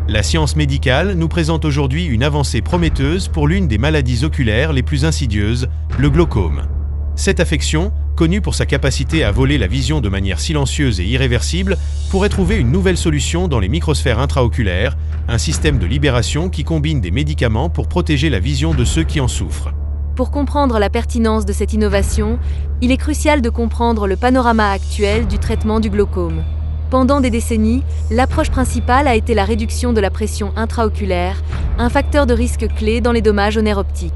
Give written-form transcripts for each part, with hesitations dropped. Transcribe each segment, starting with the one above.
La science médicale nous présente aujourd'hui une avancée prometteuse pour l'une des maladies oculaires les plus insidieuses, le glaucome. Cette affection, connue pour sa capacité à voler la vision de manière silencieuse et irréversible, pourrait trouver une nouvelle solution dans les microsphères intraoculaires, un système de libération qui combine des médicaments pour protéger la vision de ceux qui en souffrent. Pour comprendre la pertinence de cette innovation, il est crucial de comprendre le panorama actuel du traitement du glaucome. Pendant des décennies, l'approche principale a été la réduction de la pression intraoculaire, un facteur de risque clé dans les dommages aux nerfs optiques.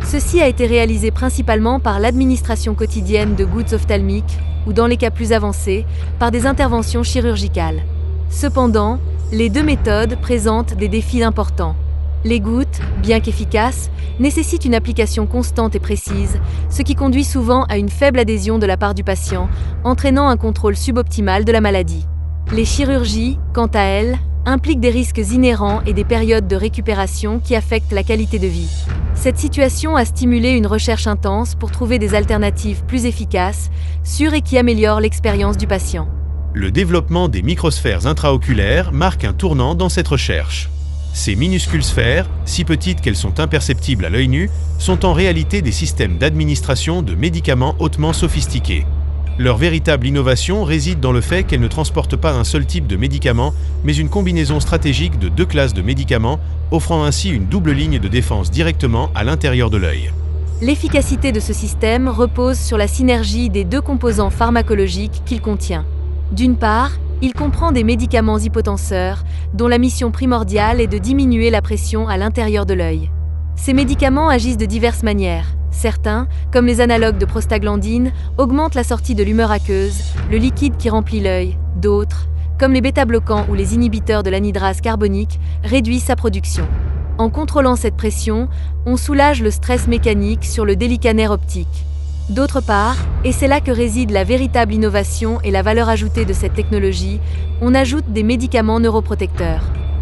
Ceci a été réalisé principalement par l'administration quotidienne de gouttes ophtalmiques ou, dans les cas plus avancés, par des interventions chirurgicales. Cependant, les deux méthodes présentent des défis importants. Les gouttes, bien qu'efficaces, nécessitent une application constante et précise, ce qui conduit souvent à une faible adhésion de la part du patient, entraînant un contrôle suboptimal de la maladie. Les chirurgies, quant à elles, impliquent des risques inhérents et des périodes de récupération qui affectent la qualité de vie. Cette situation a stimulé une recherche intense pour trouver des alternatives plus efficaces, sûres et qui améliorent l'expérience du patient. Le développement des microsphères intraoculaires marque un tournant dans cette recherche. Ces minuscules sphères, si petites qu'elles sont imperceptibles à l'œil nu, sont en réalité des systèmes d'administration de médicaments hautement sophistiqués. Leur véritable innovation réside dans le fait qu'elles ne transportent pas un seul type de médicament, mais une combinaison stratégique de deux classes de médicaments, offrant ainsi une double ligne de défense directement à l'intérieur de l'œil. L'efficacité de ce système repose sur la synergie des deux composants pharmacologiques qu'il contient. D'une part, il comprend des médicaments hypotenseurs, dont la mission primordiale est de diminuer la pression à l'intérieur de l'œil. Ces médicaments agissent de diverses manières. Certains, comme les analogues de prostaglandine, augmentent la sortie de l'humeur aqueuse, le liquide qui remplit l'œil. D'autres, comme les bêta-bloquants ou les inhibiteurs de l'anhydrase carbonique, réduisent sa production. En contrôlant cette pression, on soulage le stress mécanique sur le délicat nerf optique. D'autre part, et c'est là que réside la véritable innovation et la valeur ajoutée de cette technologie, on ajoute des médicaments neuroprotecteurs.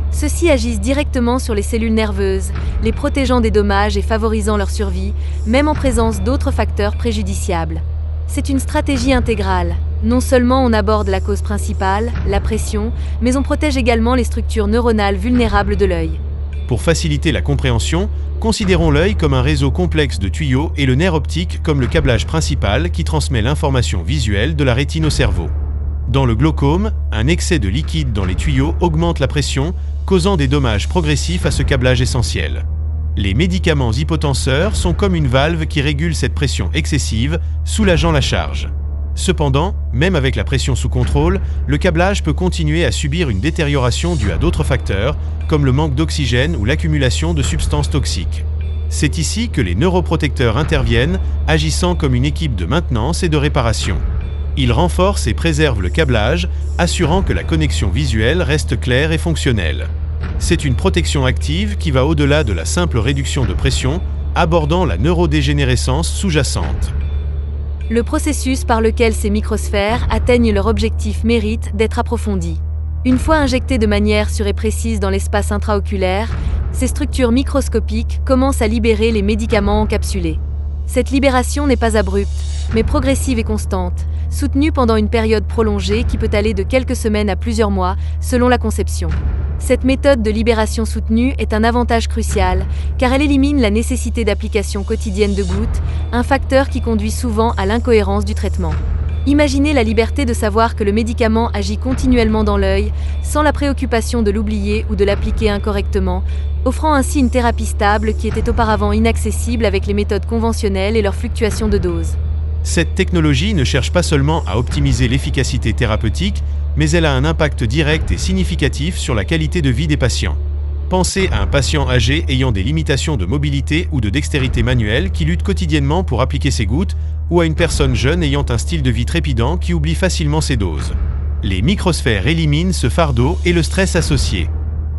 Ceux-ci agissent directement sur les cellules nerveuses, les protégeant des dommages et favorisant leur survie, même en présence d'autres facteurs préjudiciables. C'est une stratégie intégrale. Non seulement on aborde la cause principale, la pression, mais on protège également les structures neuronales vulnérables de l'œil. Pour faciliter la compréhension, considérons l'œil comme un réseau complexe de tuyaux et le nerf optique comme le câblage principal qui transmet l'information visuelle de la rétine au cerveau. Dans le glaucome, un excès de liquide dans les tuyaux augmente la pression, causant des dommages progressifs à ce câblage essentiel. Les médicaments hypotenseurs sont comme une valve qui régule cette pression excessive, soulageant la charge. Cependant, même avec la pression sous contrôle, le câblage peut continuer à subir une détérioration due à d'autres facteurs, comme le manque d'oxygène ou l'accumulation de substances toxiques. C'est ici que les neuroprotecteurs interviennent, agissant comme une équipe de maintenance et de réparation. Ils renforcent et préservent le câblage, assurant que la connexion visuelle reste claire et fonctionnelle. C'est une protection active qui va au-delà de la simple réduction de pression, abordant la neurodégénérescence sous-jacente. Le processus par lequel ces microsphères atteignent leur objectif mérite d'être approfondi. Une fois injectées de manière sûre et précise dans l'espace intraoculaire, ces structures microscopiques commencent à libérer les médicaments encapsulés. Cette libération n'est pas abrupte, mais progressive et constante, soutenue pendant une période prolongée qui peut aller de quelques semaines à plusieurs mois, selon la conception. Cette méthode de libération soutenue est un avantage crucial, car elle élimine la nécessité d'application quotidienne de gouttes, un facteur qui conduit souvent à l'incohérence du traitement. Imaginez la liberté de savoir que le médicament agit continuellement dans l'œil, sans la préoccupation de l'oublier ou de l'appliquer incorrectement, offrant ainsi une thérapie stable qui était auparavant inaccessible avec les méthodes conventionnelles et leurs fluctuations de dose. Cette technologie ne cherche pas seulement à optimiser l'efficacité thérapeutique, mais elle a un impact direct et significatif sur la qualité de vie des patients. Pensez à un patient âgé ayant des limitations de mobilité ou de dextérité manuelle qui lutte quotidiennement pour appliquer ses gouttes, ou à une personne jeune ayant un style de vie trépidant qui oublie facilement ses doses. Les microsphères éliminent ce fardeau et le stress associé.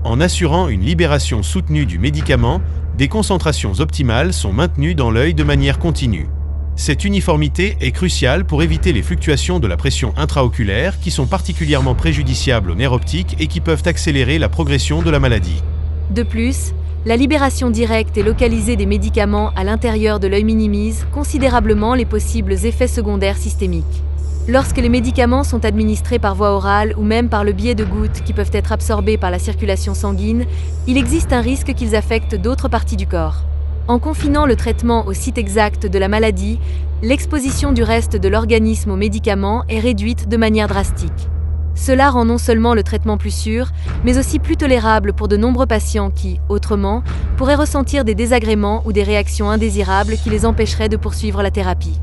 En assurant une libération soutenue du médicament, des concentrations optimales sont maintenues dans l'œil de manière continue. Cette uniformité est cruciale pour éviter les fluctuations de la pression intraoculaire qui sont particulièrement préjudiciables aux nerfs optiques et qui peuvent accélérer la progression de la maladie. De plus, la libération directe et localisée des médicaments à l'intérieur de l'œil minimise considérablement les possibles effets secondaires systémiques. Lorsque les médicaments sont administrés par voie orale ou même par le biais de gouttes qui peuvent être absorbées par la circulation sanguine, il existe un risque qu'ils affectent d'autres parties du corps. En confinant le traitement au site exact de la maladie, l'exposition du reste de l'organisme aux médicaments est réduite de manière drastique. Cela rend non seulement le traitement plus sûr, mais aussi plus tolérable pour de nombreux patients qui, autrement, pourraient ressentir des désagréments ou des réactions indésirables qui les empêcheraient de poursuivre la thérapie.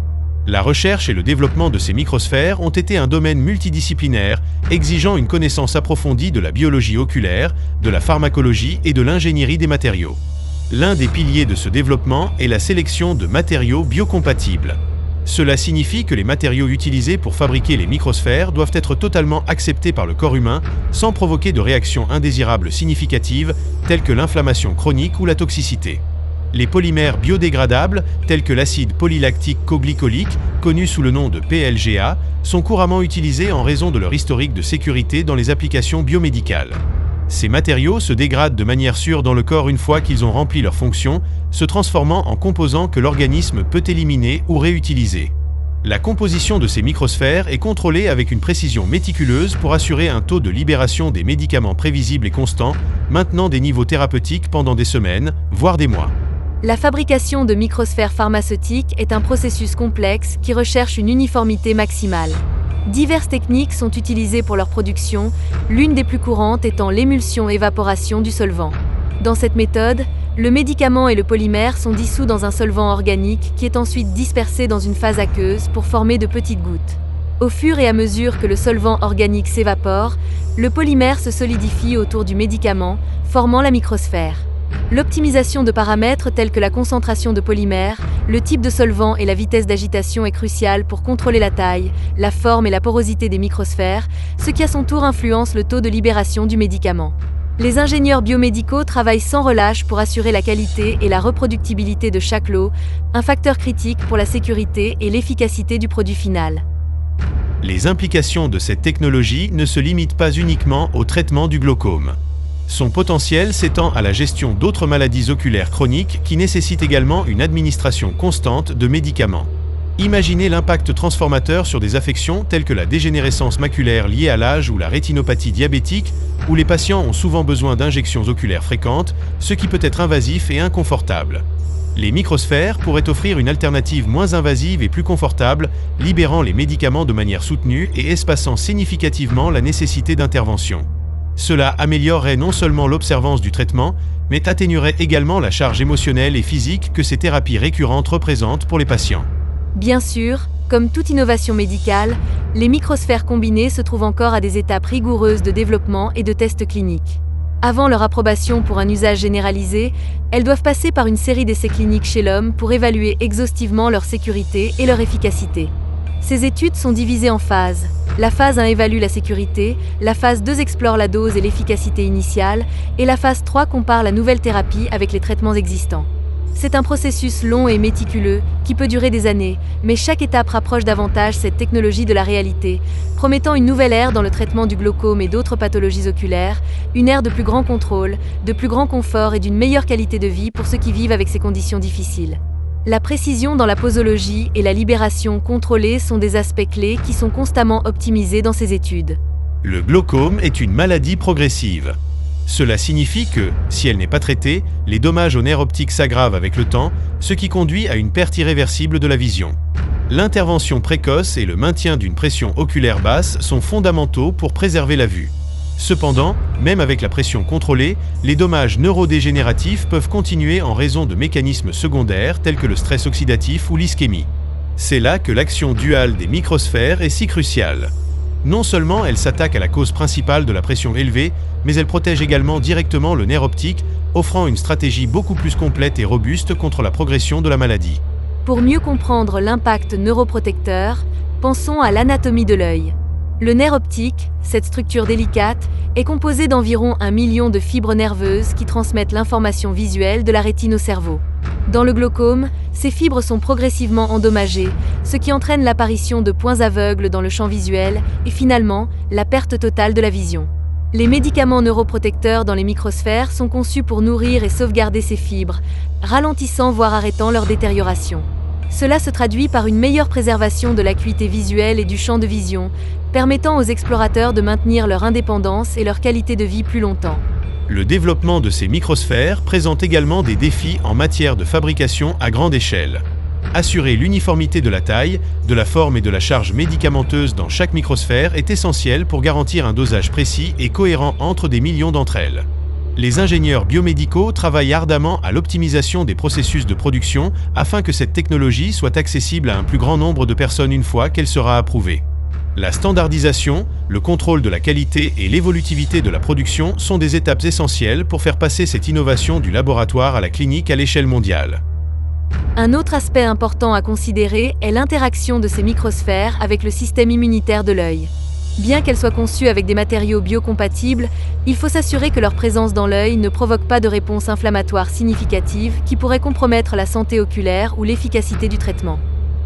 La recherche et le développement de ces microsphères ont été un domaine multidisciplinaire, exigeant une connaissance approfondie de la biologie oculaire, de la pharmacologie et de l'ingénierie des matériaux. L'un des piliers de ce développement est la sélection de matériaux biocompatibles. Cela signifie que les matériaux utilisés pour fabriquer les microsphères doivent être totalement acceptés par le corps humain sans provoquer de réactions indésirables significatives telles que l'inflammation chronique ou la toxicité. Les polymères biodégradables, tels que l'acide polylactique coglycolique, connu sous le nom de PLGA, sont couramment utilisés en raison de leur historique de sécurité dans les applications biomédicales. Ces matériaux se dégradent de manière sûre dans le corps une fois qu'ils ont rempli leur fonction, se transformant en composants que l'organisme peut éliminer ou réutiliser. La composition de ces microsphères est contrôlée avec une précision méticuleuse pour assurer un taux de libération des médicaments prévisible et constant, maintenant des niveaux thérapeutiques pendant des semaines, voire des mois. La fabrication de microsphères pharmaceutiques est un processus complexe qui recherche une uniformité maximale. Diverses techniques sont utilisées pour leur production, l'une des plus courantes étant l'émulsion-évaporation du solvant. Dans cette méthode, le médicament et le polymère sont dissous dans un solvant organique qui est ensuite dispersé dans une phase aqueuse pour former de petites gouttes. Au fur et à mesure que le solvant organique s'évapore, le polymère se solidifie autour du médicament, formant la microsphère. L'optimisation de paramètres tels que la concentration de polymère, le type de solvant et la vitesse d'agitation est cruciale pour contrôler la taille, la forme et la porosité des microsphères, ce qui à son tour influence le taux de libération du médicament. Les ingénieurs biomédicaux travaillent sans relâche pour assurer la qualité et la reproductibilité de chaque lot, un facteur critique pour la sécurité et l'efficacité du produit final. Les implications de cette technologie ne se limitent pas uniquement au traitement du glaucome. Son potentiel s'étend à la gestion d'autres maladies oculaires chroniques qui nécessitent également une administration constante de médicaments. Imaginez l'impact transformateur sur des affections telles que la dégénérescence maculaire liée à l'âge ou la rétinopathie diabétique, où les patients ont souvent besoin d'injections oculaires fréquentes, ce qui peut être invasif et inconfortable. Les microsphères pourraient offrir une alternative moins invasive et plus confortable, libérant les médicaments de manière soutenue et espaçant significativement la nécessité d'intervention. Cela améliorerait non seulement l'observance du traitement, mais atténuerait également la charge émotionnelle et physique que ces thérapies récurrentes représentent pour les patients. Bien sûr, comme toute innovation médicale, les microsphères combinées se trouvent encore à des étapes rigoureuses de développement et de tests cliniques. Avant leur approbation pour un usage généralisé, elles doivent passer par une série d'essais cliniques chez l'homme pour évaluer exhaustivement leur sécurité et leur efficacité. Ces études sont divisées en phases. La phase 1 évalue la sécurité, la phase 2 explore la dose et l'efficacité initiale, et la phase 3 compare la nouvelle thérapie avec les traitements existants. C'est un processus long et méticuleux qui peut durer des années, mais chaque étape rapproche davantage cette technologie de la réalité, promettant une nouvelle ère dans le traitement du glaucome et d'autres pathologies oculaires, une ère de plus grand contrôle, de plus grand confort et d'une meilleure qualité de vie pour ceux qui vivent avec ces conditions difficiles. La précision dans la posologie et la libération contrôlée sont des aspects clés qui sont constamment optimisés dans ces études. Le glaucome est une maladie progressive. Cela signifie que, si elle n'est pas traitée, les dommages au nerf optique s'aggravent avec le temps, ce qui conduit à une perte irréversible de la vision. L'intervention précoce et le maintien d'une pression oculaire basse sont fondamentaux pour préserver la vue. Cependant, même avec la pression contrôlée, les dommages neurodégénératifs peuvent continuer en raison de mécanismes secondaires tels que le stress oxydatif ou l'ischémie. C'est là que l'action duale des microsphères est si cruciale. Non seulement elle s'attaque à la cause principale de la pression élevée, mais elle protège également directement le nerf optique, offrant une stratégie beaucoup plus complète et robuste contre la progression de la maladie. Pour mieux comprendre l'impact neuroprotecteur, pensons à l'anatomie de l'œil. Le nerf optique, cette structure délicate, est composé d'environ 1 million de fibres nerveuses qui transmettent l'information visuelle de la rétine au cerveau. Dans le glaucome, ces fibres sont progressivement endommagées, ce qui entraîne l'apparition de points aveugles dans le champ visuel et finalement, la perte totale de la vision. Les médicaments neuroprotecteurs dans les microsphères sont conçus pour nourrir et sauvegarder ces fibres, ralentissant voire arrêtant leur détérioration. Cela se traduit par une meilleure préservation de l'acuité visuelle et du champ de vision, permettant aux explorateurs de maintenir leur indépendance et leur qualité de vie plus longtemps. Le développement de ces microsphères présente également des défis en matière de fabrication à grande échelle. Assurer l'uniformité de la taille, de la forme et de la charge médicamenteuse dans chaque microsphère est essentiel pour garantir un dosage précis et cohérent entre des millions d'entre elles. Les ingénieurs biomédicaux travaillent ardemment à l'optimisation des processus de production afin que cette technologie soit accessible à un plus grand nombre de personnes une fois qu'elle sera approuvée. La standardisation, le contrôle de la qualité et l'évolutivité de la production sont des étapes essentielles pour faire passer cette innovation du laboratoire à la clinique à l'échelle mondiale. Un autre aspect important à considérer est l'interaction de ces microsphères avec le système immunitaire de l'œil. Bien qu'elles soient conçues avec des matériaux biocompatibles, il faut s'assurer que leur présence dans l'œil ne provoque pas de réponse inflammatoire significative qui pourrait compromettre la santé oculaire ou l'efficacité du traitement.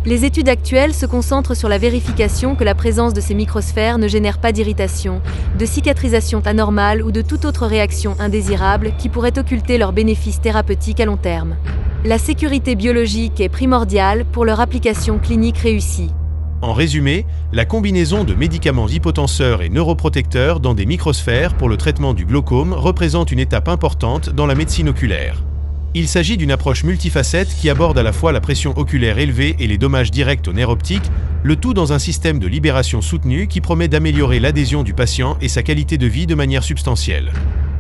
Les études actuelles se concentrent sur la vérification que la présence de ces microsphères ne génère pas d'irritation, de cicatrisation anormale ou de toute autre réaction indésirable qui pourrait occulter leurs bénéfices thérapeutiques à long terme. La sécurité biologique est primordiale pour leur application clinique réussie. En résumé, la combinaison de médicaments hypotenseurs et neuroprotecteurs dans des microsphères pour le traitement du glaucome représente une étape importante dans la médecine oculaire. Il s'agit d'une approche multifacette qui aborde à la fois la pression oculaire élevée et les dommages directs au nerf optique, le tout dans un système de libération soutenu qui promet d'améliorer l'adhésion du patient et sa qualité de vie de manière substantielle.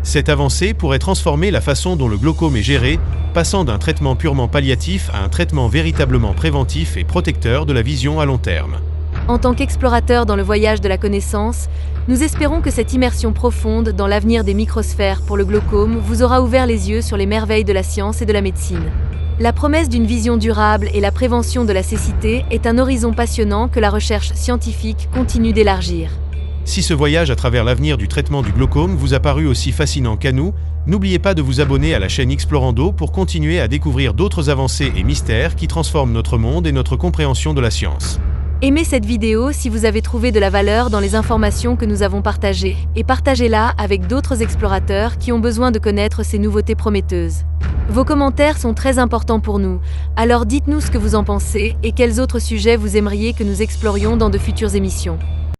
Cette avancée pourrait transformer la façon dont le glaucome est géré, passant d'un traitement purement palliatif à un traitement véritablement préventif et protecteur de la vision à long terme. En tant qu'explorateurs dans le voyage de la connaissance, nous espérons que cette immersion profonde dans l'avenir des microsphères pour le glaucome vous aura ouvert les yeux sur les merveilles de la science et de la médecine. La promesse d'une vision durable et la prévention de la cécité est un horizon passionnant que la recherche scientifique continue d'élargir. Si ce voyage à travers l'avenir du traitement du glaucome vous a paru aussi fascinant qu'à nous, n'oubliez pas de vous abonner à la chaîne Explorando pour continuer à découvrir d'autres avancées et mystères qui transforment notre monde et notre compréhension de la science. Aimez cette vidéo si vous avez trouvé de la valeur dans les informations que nous avons partagées et partagez-la avec d'autres explorateurs qui ont besoin de connaître ces nouveautés prometteuses. Vos commentaires sont très importants pour nous, alors dites-nous ce que vous en pensez et quels autres sujets vous aimeriez que nous explorions dans de futures émissions.